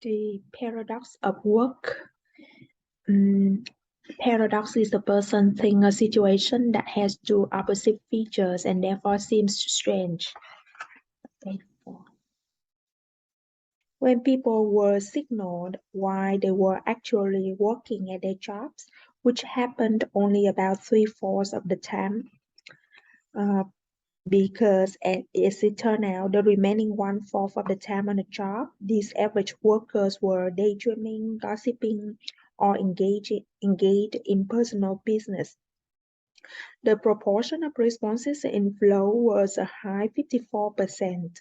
The paradox of work. Paradox is a person, thing, a situation that has two opposite features and therefore seems strange. When people were signaled why they were actually working at their jobs, which happened only about 3/4 of the time, because as it turned out, the remaining 1/4 of the time on the job, these average workers were daydreaming, gossiping, or engaged in personal business. The proportion of responses in flow was a high 54%.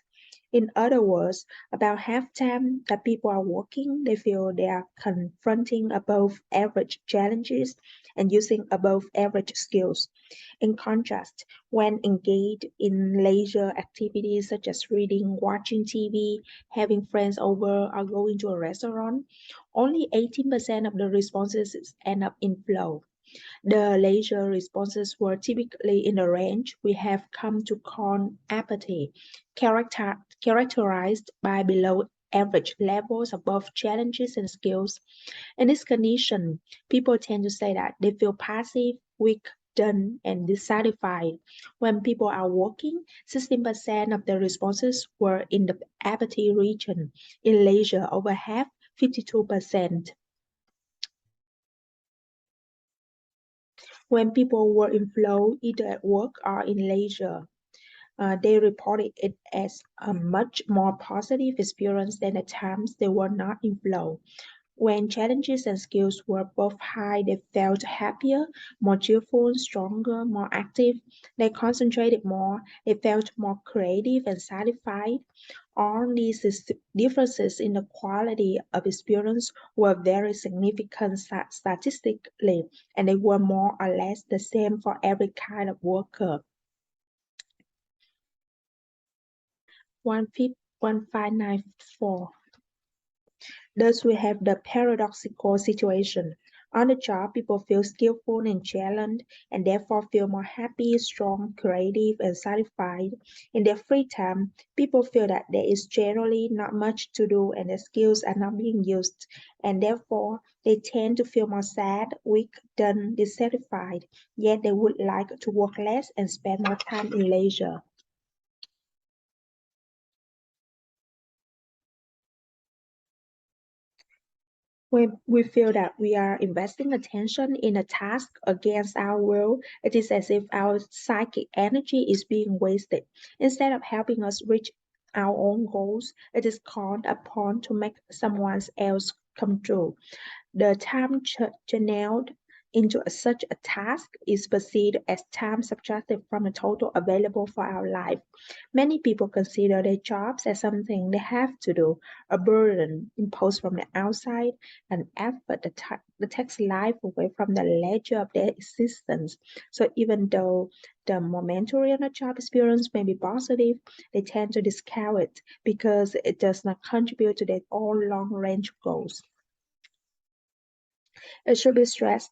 In other words, about half time that people are working, they feel they are confronting above average challenges and using above average skills. In contrast, when engaged in leisure activities such as reading, watching TV, having friends over, or going to a restaurant, only 18% of the responses end up in flow. The leisure responses were typically in the range we have come to call apathy, characterized by below average levels of both challenges and skills. In this condition, people tend to say that they feel passive, weak, done, and dissatisfied. When people are working, 16% of the responses were in the apathy region. In leisure, over half, 52%. When people were in flow, either at work or in leisure, they reported it as a much more positive experience than the times they were not in flow. When challenges and skills were both high, they felt happier, more cheerful, stronger, more active. They concentrated more, they felt more creative and satisfied. All these differences in the quality of experience were very significant statistically, and they were more or less the same for every kind of worker. 1594. Thus, we have the paradoxical situation. On the job, people feel skillful and challenged, and therefore feel more happy, strong, creative, and satisfied. In their free time, people feel that there is generally not much to do and their skills are not being used, and therefore they tend to feel more sad, weak, done, dissatisfied. Yet they would like to work less and spend more time in leisure. When we feel that we are investing attention in a task against our will, it is as if our psychic energy is being wasted. Instead of helping us reach our own goals, it is called upon to make someone else come true. The time channeled into such a task is perceived as time subtracted from the total available for our life. Many people consider their jobs as something they have to do, a burden imposed from the outside, an effort that takes life away from the leisure of their existence. So even though the momentary on a job experience may be positive, they tend to discount it because it does not contribute to their own long-range goals. It should be stressed,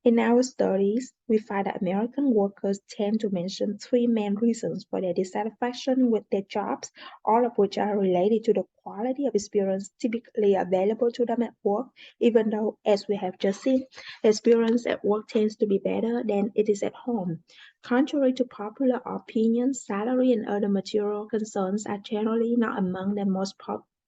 in our studies, we find that American workers tend to mention three main reasons for their dissatisfaction with their jobs, all of which are related to the quality of experience typically available to them at work, even though, as we have just seen, the experience at work tends to be better than it is at home. Contrary to popular opinion, salary and other material concerns are generally not among the most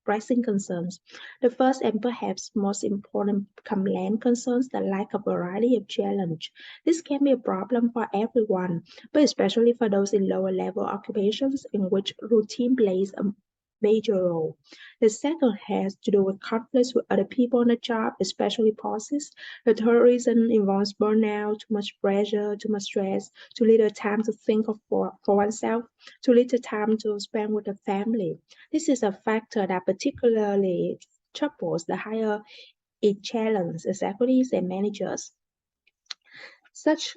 pressing concerns. The first and perhaps most important complaint concerns the lack of variety of challenge. This can be a problem for everyone, but especially for those in lower level occupations in which routine plays a major role. The second has to do with conflicts with other people on the job, especially bosses. The third reason involves burnout, too much pressure, too much stress, too little time to think of for oneself, too little time to spend with the family. This is a factor that particularly troubles the higher echelons, executives, and managers. Such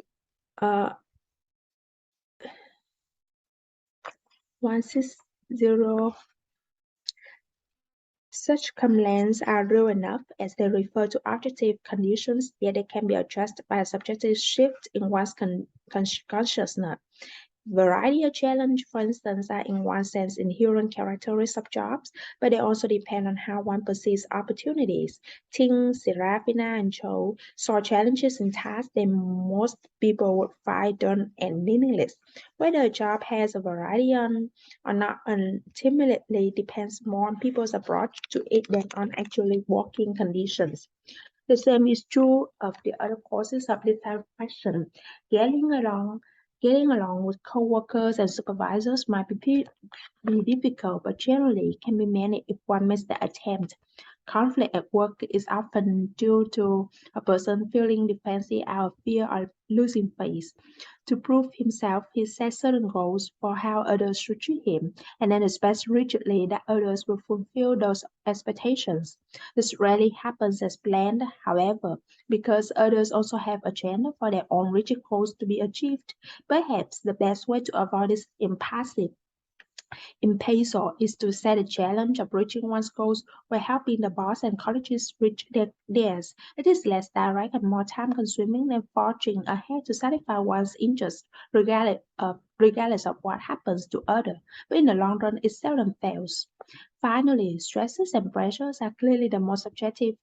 160 Such complaints are real enough as they refer to objective conditions, yet they can be addressed by a subjective shift in one's consciousness. Variety or challenge, for instance, are in one sense inherent characteristics of jobs, but they also depend on how one perceives opportunities. Ting, Serafina, and Cho saw challenges in tasks that most people would find done and meaningless. Whether a job has a variety or not ultimately depends more on people's approach to it than on actually working conditions. The same is true of the other causes of dissatisfaction. Getting along, getting along with coworkers and supervisors might be difficult, but generally can be managed if one makes the attempt. Conflict at work is often due to a person feeling defensive out of fear of losing face. To prove himself, he sets certain goals for how others should treat him, and then expects rigidly that others will fulfill those expectations. This rarely happens as planned, however, because others also have agenda for their own rigid goals to be achieved. Perhaps the best way to avoid this impassive Impasor is to set a challenge of reaching one's goals while helping the boss and colleagues reach theirs. It is less direct and more time-consuming than forging ahead to satisfy one's interests, regardless of what happens to others. But in the long run, it seldom fails. Finally, stresses and pressures are clearly the most subjective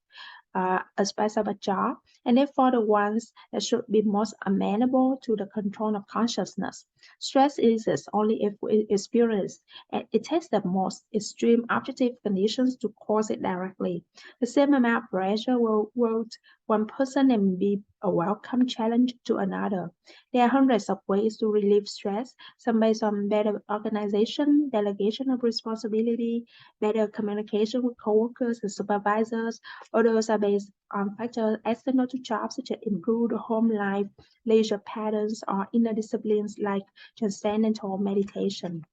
aspects of a job, and therefore the ones that should be most amenable to the control of consciousness. Stress exists only if we experience, and it takes the most extreme objective conditions to cause it directly. The same amount of pressure will wield one person and be a welcome challenge to another. There are hundreds of ways to relieve stress, some based on better organization, delegation of responsibility, better communication with coworkers and supervisors. Others are based on factors external to jobs such as improved home life, leisure patterns, or inner disciplines like transcendental meditation.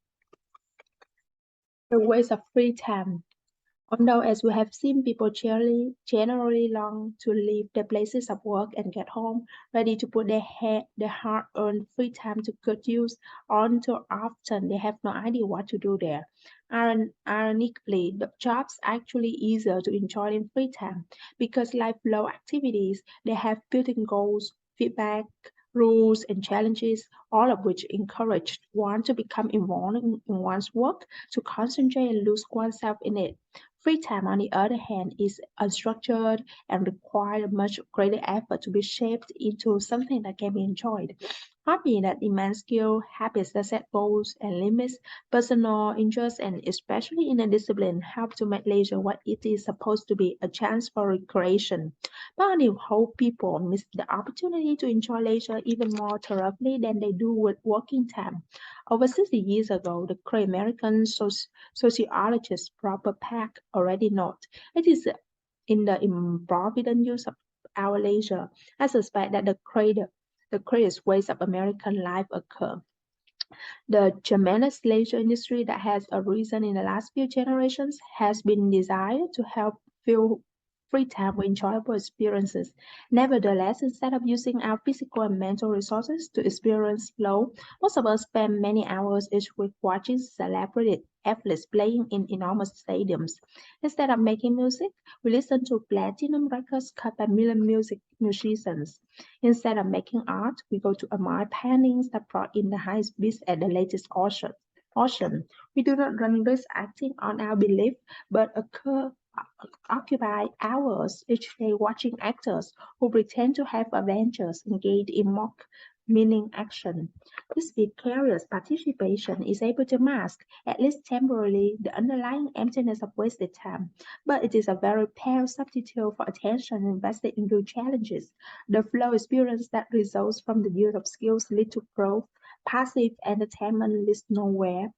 The waste of free time. Although, as we have seen, people generally long to leave their places of work and get home, ready to put their hard-earned free time to good use, all too often they have no idea what to do there. Ironically, the jobs actually easier to enjoy in free time because like flow activities, they have built-in goals, feedback, rules, and challenges, all of which encourage one to become involved in one's work, to concentrate and lose oneself in it. Free time, on the other hand, is unstructured and requires much greater effort to be shaped into something that can be enjoyed. Hobby that demands skill, habits that set goals and limits, personal interests, and especially in a discipline help to make leisure what it is supposed to be, a chance for recreation. But on the whole, people miss the opportunity to enjoy leisure even more thoroughly than they do with working time. Over 60 years ago, the great American sociologist Robert Peck already noted it is in the improvident use of our leisure. I suspect that the greatest waste of American life occur. The tremendous leisure industry that has arisen in the last few generations has been designed to help fill free time with enjoyable experiences. Nevertheless, instead of using our physical and mental resources to experience flow, most of us spend many hours each week watching celebrity athletes playing in enormous stadiums. Instead of making music, we listen to platinum records cut by million music musicians. Instead of making art, we go to admire paintings that brought in the highest bids at the latest auction. We do not run risk acting on our belief, but occupy hours each day watching actors who pretend to have adventures engage in mock meaning action. This vicarious participation is able to mask, at least temporarily, the underlying emptiness of wasted time, but it is a very pale substitute for attention invested in real challenges. The flow experience that results from the use of skills lead to growth. Passive entertainment leads nowhere.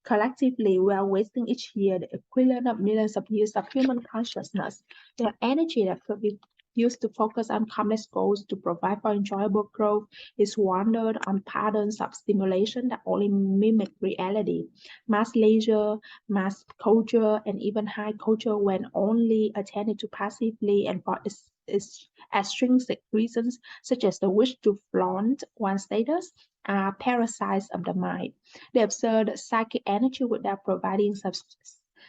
Collectively, we are wasting each year the equivalent of millions of years of human consciousness. The energy that could be used to focus on complex goals to provide for enjoyable growth is wandered on patterns of stimulation that only mimic reality. Mass leisure, mass culture, and even high culture, when only attended to passively and for extrinsic reasons, such as the wish to flaunt one's status, are parasites of the mind. They absorb psychic energy without providing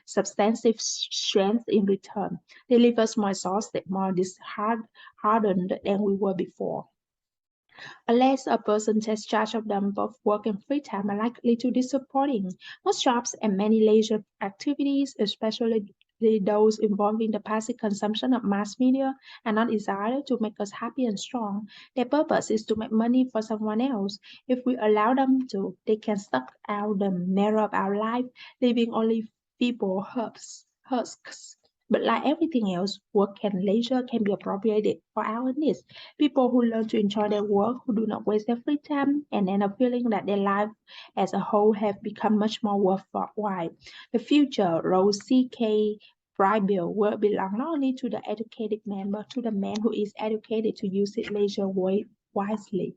substantive strength in return. They leave us more exhausted, more disheartened than we were before. Unless a person takes charge of them, both work and free time are likely to be disappointing. Most jobs and many leisure activities, especially those involving the passive consumption of mass media, are not designed to make us happy and strong. Their purpose is to make money for someone else. If we allow them to, they can suck out the marrow of our life, leaving only feeble husks. But like everything else, work and leisure can be appropriated for our needs. People who learn to enjoy their work, who do not waste their free time, and end up feeling that their life as a whole have become much more worthwhile. The future, Rose C.K. Frybill, will belong not only to the educated man, but to the man who is educated to use his leisure wisely.